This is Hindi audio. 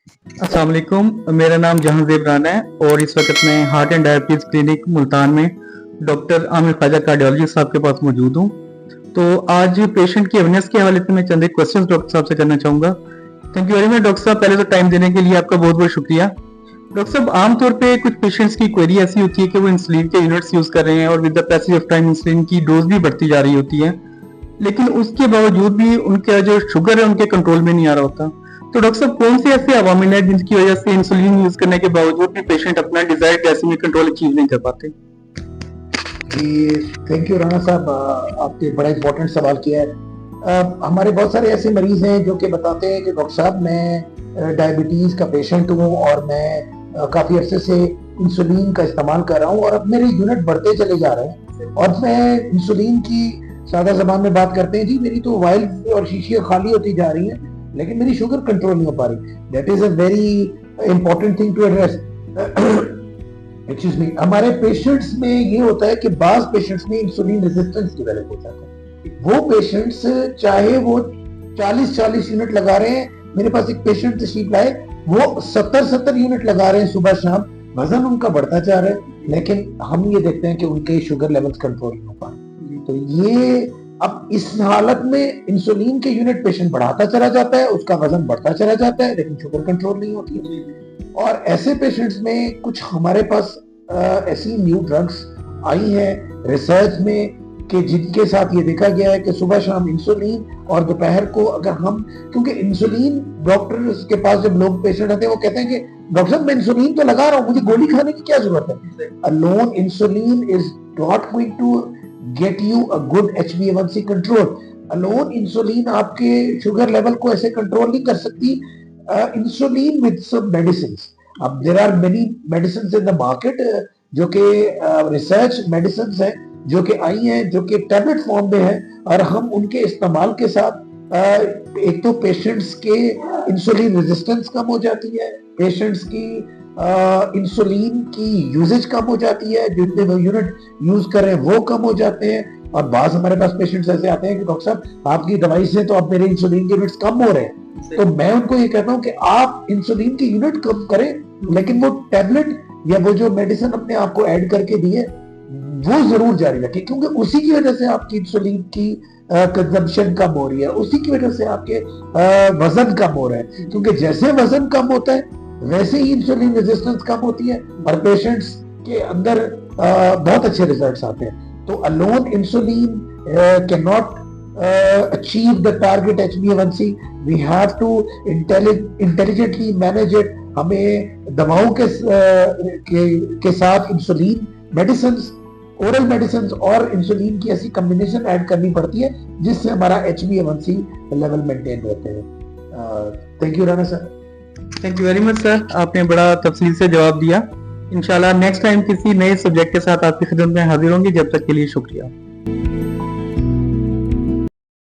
अस्सलाम वालेकुम, मेरा नाम जहांज़ेब राना है और इस वक्त मैं heart and diabetes clinic Multan में डॉक्टर आमिर ख्वाजा कार्डियोलॉजिस्ट साहब के पास मौजूद हूँ। तो आज पेशेंट की अवेयरनेस के हवाले से मैं चंद एक क्वेश्चंस डॉक्टर साहब से करना चाहूँगा। Thank you very much doctor साहब, पहले तो टाइम देने के लिए आपका बहुत-बहुत शुक्रिया। डॉक्टर साहब, आमतौर पे कुछ पेशेंट्स की क्वेरी ऐसी होती है कि वो इंसुलिन के यूनिट्स यूज़ कर रहे हैं और with the passage of time insulin की डोज़ भी बढ़ती जा रही होती है। लेकिन उसके बावजूद भी उनका जो शुगर है उनके कंट्रोल में नहीं आ रहा होता। तो डॉक्टर साहब, कौन से ऐसे अवामिल हैं जिनकी वजह से इंसुलिन यूज करने के बावजूद भी पेशेंट अपना डिजायर्ड ग्लाइसेमिक कंट्रोल अचीव नहीं कर पाते? जी, थैंक यू राणा साहब, आपने बड़ा इंपॉर्टेंट सवाल किया है। हमारे बहुत सारे ऐसे मरीज हैं जो कि बताते हैं कि डॉक्टर साहब मैं डायबिटीज का पेशेंट हूँ और मैं काफी अरसे से इंसुलिन का इस्तेमाल कर रहा हूँ और अब मेरे यूनिट बढ़ते चले जा रहे हैं और मैं इंसुलिन की सादा जबान में बात करते हैं, जी मेरी तो वाइल और शीशियां खाली होती जा रही हैं लेकिन मेरी शुगर कंट्रोल नहीं हो पा रही। That is a very important thing to address. Excuse me, हमारे पेशेंट्स में ये होता है कि बाज पेशेंट्स में इंसुलिन रेजिस्टेंस डेवलप हो जाता है। वो पेशेंट्स चाहे वो 40-40 यूनिट लगा रहे हैं, मेरे पास एक पेशेंट तशरीफ लाए वो 70-70 यूनिट लगा रहे हैं सुबह शाम, वजन उनका बढ़ता जा रहा है लेकिन हम ये देखते हैं कि उनके शुगर लेवल्स कंट्रोल नहीं हो पा रहे। तो ये अब इस हालत में इंसुलिन के यूनिट पेशेंट बढ़ाता चला जाता है, उसका वजन बढ़ता चला जाता है लेकिन शुगर कंट्रोल नहीं होती है। और ऐसे पेशेंट्स में कुछ हमारे पास ऐसी न्यू ड्रग्स आई हैं रिसर्च में कि जिनके साथ ये देखा गया है कि सुबह शाम इंसुलिन और दोपहर को अगर हम, क्योंकि इंसुलिन डॉक्टर के पास जब लोग पेशेंट आते हैं वो कहते हैं कि डॉक्टर साहब मैं इंसुलिन तो लगा रहा हूँ, मुझे गोली खाने की क्या जरूरत है। Alone insulin is not going to get you a good HbA1c control. Alone insulin आपके शुगर लेवल को ऐसे कंट्रोल नहीं कर सकती। इंसुलिन विद सम मेडिसिन, अब there are many medicine in the market जो कि रिसर्च मेडिसिन है जो कि आई हैं जो कि टैबलेट फॉर्म में है और हम उनके इस्तेमाल के साथ एक तो पेशेंट्स के इंसुलिन रेजिस्टेंस कम हो जाती है, पेशेंट्स की इंसुलिन की यूजेज कम हो जाती है, जितने वो यूनिट यूज कर रहे हैं वो कम हो जाते हैं। और बाद हमारे पास पेशेंट्स ऐसे आते हैं कि डॉक्टर साहब आपकी दवाई से तो अब मेरे इंसुलिन के यूनिट्स कम हो रहे हैं। तो मैं उनको ये कहता हूँ कि आप इंसुलिन की यूनिट कम करें लेकिन वो टैबलेट या वो जो मेडिसिन अपने आप को ऐड करके दिए वो जरूर जारी रखें, क्योंकि उसी की वजह से आपकी इंसुलिन की कंजम्पशन कम हो रही है, उसी की वजह से आपके वजन कम हो रहा है, क्योंकि जैसे वजन कम होता है वैसे ही इंसुलिन रेजिस्टेंस कम होती है और पेशेंट्स के अंदर बहुत अच्छे रिजल्ट्स आते हैं। तो alone insulin can not achieve the target HbA1c, we have to intelligently manage it। हमें दवाओं के साथ इंसुलिन मेडिसिन, ओरल मेडिसिन और इंसुलिन की ऐसी कॉम्बिनेशन ऐड करनी पड़ती है जिससे हमारा HbA1c लेवल मेंटेन रहते हैं। Thank you Rana sir. Thank you very much sir, आपने बड़ा तफसील से जवाब दिया। इंशाल्लाह नेक्स्ट टाइम किसी नए सब्जेक्ट के साथ आपकी खिदमत में हाजिर होंगे। जब तक के लिए शुक्रिया।